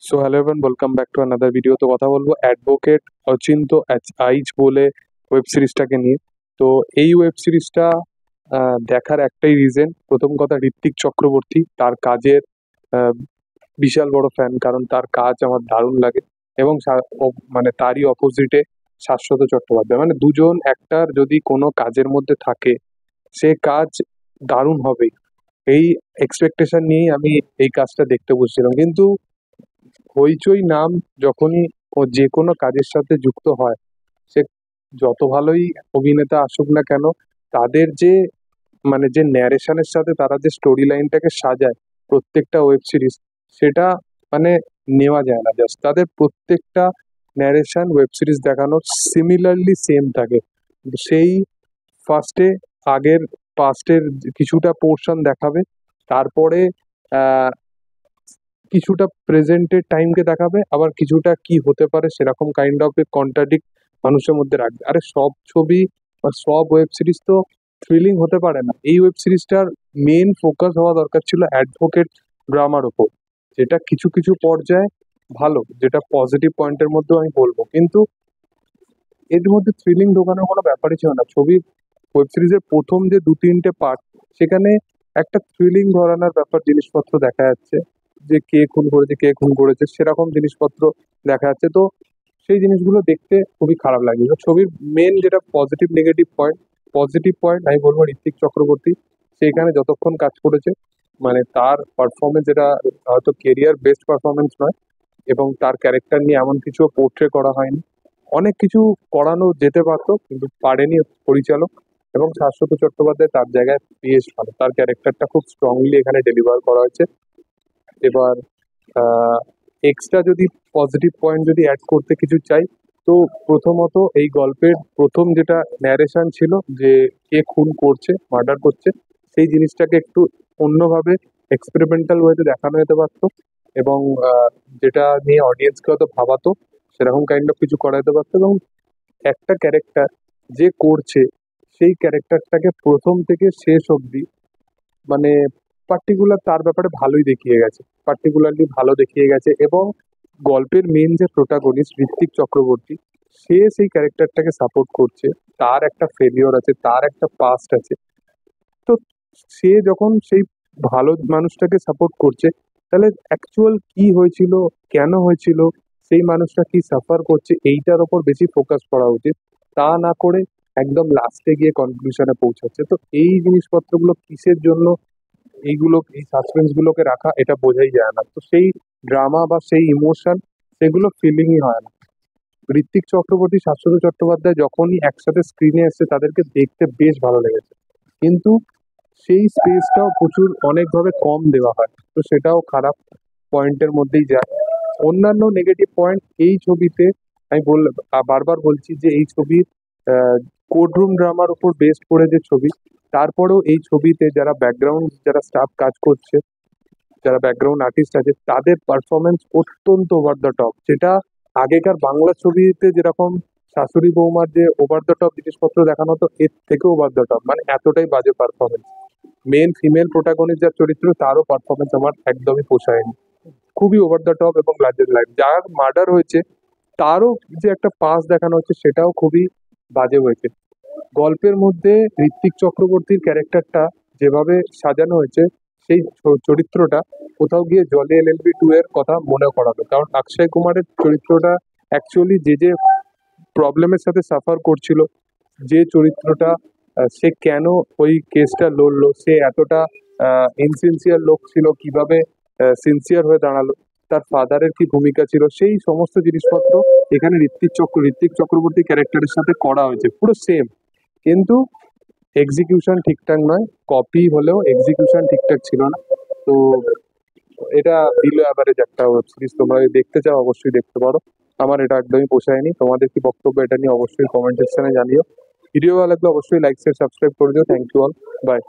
So hello everyone, welcome back to another video. তো কথা বলবো অ্যাডভোকেট অচিন্ত আইচ বলে ওয়েব সিরিজটাকে নিয়ে। তো এই ওয়েব সিরিজটা দেখার একটাই রিজন, প্রথম কথা ঋত্বিক চক্রবর্তী, তার কাজের আহ, বিশাল বড় ফ্যান, কারণ তার কাজ আমার দারুণ লাগে। এবং মানে তারই অপোজিটে শাশ্বত চট্টোপাধ্যায়, মানে দুজন অ্যাক্টার যদি কোনো কাজের মধ্যে থাকে সে কাজ দারুণ হবেই। এই এক্সপেকটেশন নিয়েই আমি এই কাজটা দেখতে বসছিলাম, কিন্তু হইচই নাম যখনই ও যে কোনো কাজের সাথে যুক্ত হয়, সে যত ভালোই অভিনেতা আসুক না কেন, তাদের যে মানে যে ন্যারেশনের সাথে তারা যে স্টোরি লাইনটাকে সাজায় প্রত্যেকটা ওয়েব সিরিজ, সেটা মানে নেওয়া যায় না। জাস্ট তাদের প্রত্যেকটা ন্যারেশন ওয়েব সিরিজ দেখানো সিমিলারলি সেম থাকে। সেই ফার্স্টে আগের পাস্টের কিছুটা পোর্শন দেখাবে, তারপরে কিছুটা প্রেজেন্টের টাইমকে দেখাবে, আবার কিছুটা কি হতে পারে সেরকম কাইন্ড অফ কন্ট্রাডিক্ট মানুষের মধ্যে রাখবে। আরে সব ছবি বা সব ওয়েব সিরিজ তো থ্রিলিং হতে পারে না। এই ওয়েব সিরিজটার মেন ফোকাস হওয়া দরকার ছিল অ্যাডভোকেট ড্রামার ওপর, যেটা কিছু কিছু পর্যায়ে ভালো, যেটা পজিটিভ পয়েন্টের মধ্যেও আমি বলবো। কিন্তু এর মধ্যে থ্রিলিং ঢোকানোর কোনো ব্যাপারই ছিল না। ছবির ওয়েব সিরিজের প্রথম যে দু তিনটে পার্ট, সেখানে একটা থ্রিলিং ধরানোর ব্যাপার জিনিসপত্র দেখা যাচ্ছে, যে কে খুন করেছে কে খুন করেছে সেরকম জিনিসপত্র দেখা যাচ্ছে। তো সেই জিনিসগুলো দেখতে খুবই খারাপ লাগে। ছবির মেন যেটা পজিটিভ পয়েন্ট আমি বলবো ঋত্বিক চক্রবর্তী, সেইখানে যতক্ষণ কাজ করেছে, মানে তার পারফরমেন্স, যেটা হয়তো কেরিয়ার বেস্ট পারফরমেন্স নয়, এবং তার ক্যারেক্টার নিয়ে এমন কিছু পোর্ট্রে করা হয়নি। অনেক কিছু করানো যেতে পারতো কিন্তু পারেনি পরিচালক। এবং শাশ্বত চট্টোপাধ্যায় তার জায়গায় বেশ ভালো, তার ক্যারেক্টারটা খুব স্ট্রংলি এখানে ডেলিভার করা হয়েছে। এবার এক্সট্রা যদি পজিটিভ পয়েন্ট যদি অ্যাড করতে কিছু চাই, তো প্রথমত এই গল্পের প্রথম যেটা ন্যারেশন ছিল, যে কে খুন করছে মার্ডার করছে, সেই জিনিসটাকে একটু অন্যভাবে এক্সপেরিমেন্টাল ওয়েতে দেখানো যেতে পারতো। এবং যেটা নিয়ে অডিয়েন্সকে হয়তো ভাবাতো, সেরকম কাইন্ড অফ কিছু করা যেতে পারতো। এবং একটা ক্যারেক্টার যে করছে, সেই ক্যারেক্টারটাকে প্রথম থেকে শেষ অবধি মানে পার্টিকুলার তার ব্যাপারে ভালোই দেখিয়ে গেছে, পার্টিকুলারলি ভালো দেখিয়ে গেছে। এবং গল্পের মেন যে প্রোটাগনিস্ট ঋত্বিক চক্রবর্তী, সে সেই ক্যারেক্টারটাকে সাপোর্ট করছে। তার একটা ফেলিওর আছে, তার একটা পাস্ট আছে। তো সে যখন সেই ভালো মানুষটাকে সাপোর্ট করছে, তাহলে অ্যাকচুয়াল কি হয়েছিল, কেন হয়েছিল, সেই মানুষটা কি সাফার করছে, এইটার ওপর বেশি ফোকাস করা উচিত। তা না করে একদম লাস্টে গিয়ে কনক্লুশনে পৌঁছাচ্ছে। তো এই জিনিসপত্রগুলো কিসের জন্য এইগুলো, এই সাসপেন্স গুলোকে রাখা, এটা বোঝাই যায় না। তো সেই ড্রামা বা সেই ইমোশন, সেগুলো ফিলিংই হয় না। ঋত্বিক চক্রবর্তী, শাশ্বত চট্টোপাধ্যায় যখনই একসাথে স্ক্রিনে এসছে, তাদেরকে দেখতে বেশ ভালো লেগেছে। কিন্তু সেই স্পেসটাও প্রচুর অনেকভাবে কম দেওয়া হয়, তো সেটাও খারাপ পয়েন্টের মধ্যেই যায়। অন্যান্য নেগেটিভ পয়েন্ট এই ছবিতে আমি বারবার বলছি যে এই ছবির কোর্টরুম ড্রামার উপর বেস্ড করে যে ছবি, তারপরেও এই ছবিতে যারা ব্যাকগ্রাউন্ড, যারা স্টাফ কাজ করছে, যারা ব্যাকগ্রাউন্ড আর্টিস্ট আছে, তাদের পারফরমেন্স অত্যন্ত ওভার দ্য টপ। যেটা আগেকার বাংলা ছবিতে যেরকম শাশুড়ি বৌমার যে ওভার দ্য টপ জিনিসপত্র দেখানো হতো, এর থেকে ওভার দ্য টপ, মানে এতটাই বাজে পারফরমেন্স। মেন ফিমেল প্রোটাগনিস্ট যার চরিত্র, তারও পারফরমেন্স আমার একদমই পোষায়নি। খুবই ওভার দ্য টপ এবং লার্জের লাইন। যার মার্ডার হয়েছে তারও যে একটা পাস দেখানো হচ্ছে, সেটাও খুবই বাজে হয়েছে। গল্পের মধ্যে ঋত্বিক চক্রবর্তীর ক্যারেক্টারটা যেভাবে সাজানো হয়েছে, সেই চরিত্রটা কোথাও গিয়ে জলে LLB 2 এর কথা মনে করাবে। কারণ অক্ষয় কুমারের চরিত্রটা অ্যাকচুয়ালি যে যে প্রবলেমের সাথে সাফার করছিল, যে চরিত্রটা সে কেন ওই কেসটা লড়লো, সে এতটা ইনসিনসিয়ার লোক ছিল, কিভাবে সিনসিয়ার হয়ে দাঁড়ালো, তার ফাদারের কি ভূমিকা ছিল, সেই সমস্ত জিনিসপত্র এখানে ঋত্বিক চক্রবর্তী ক্যারেক্টারের সাথে করা হয়েছে পুরো সেম। কিন্তু এক্সিকিউশন ঠিকঠাক নয়, কপি হলেও এক্সিকিউশন ঠিকঠাক ছিল না। তো এটা বিলো অ্যাভারেজ একটা ওয়েব সিরিজ। তোমরা যদি দেখতে চাও অবশ্যই দেখতে পারো। আমার এটা একদমই পোষায়নি। তোমাদের কি বক্তব্য এটা নিয়ে অবশ্যই কমেন্ট সেকশনে জানিও। ভিডিও ভালো লাগলে অবশ্যই লাইক শেয়ার সাবস্ক্রাইব করে দিও। Thank you all, by.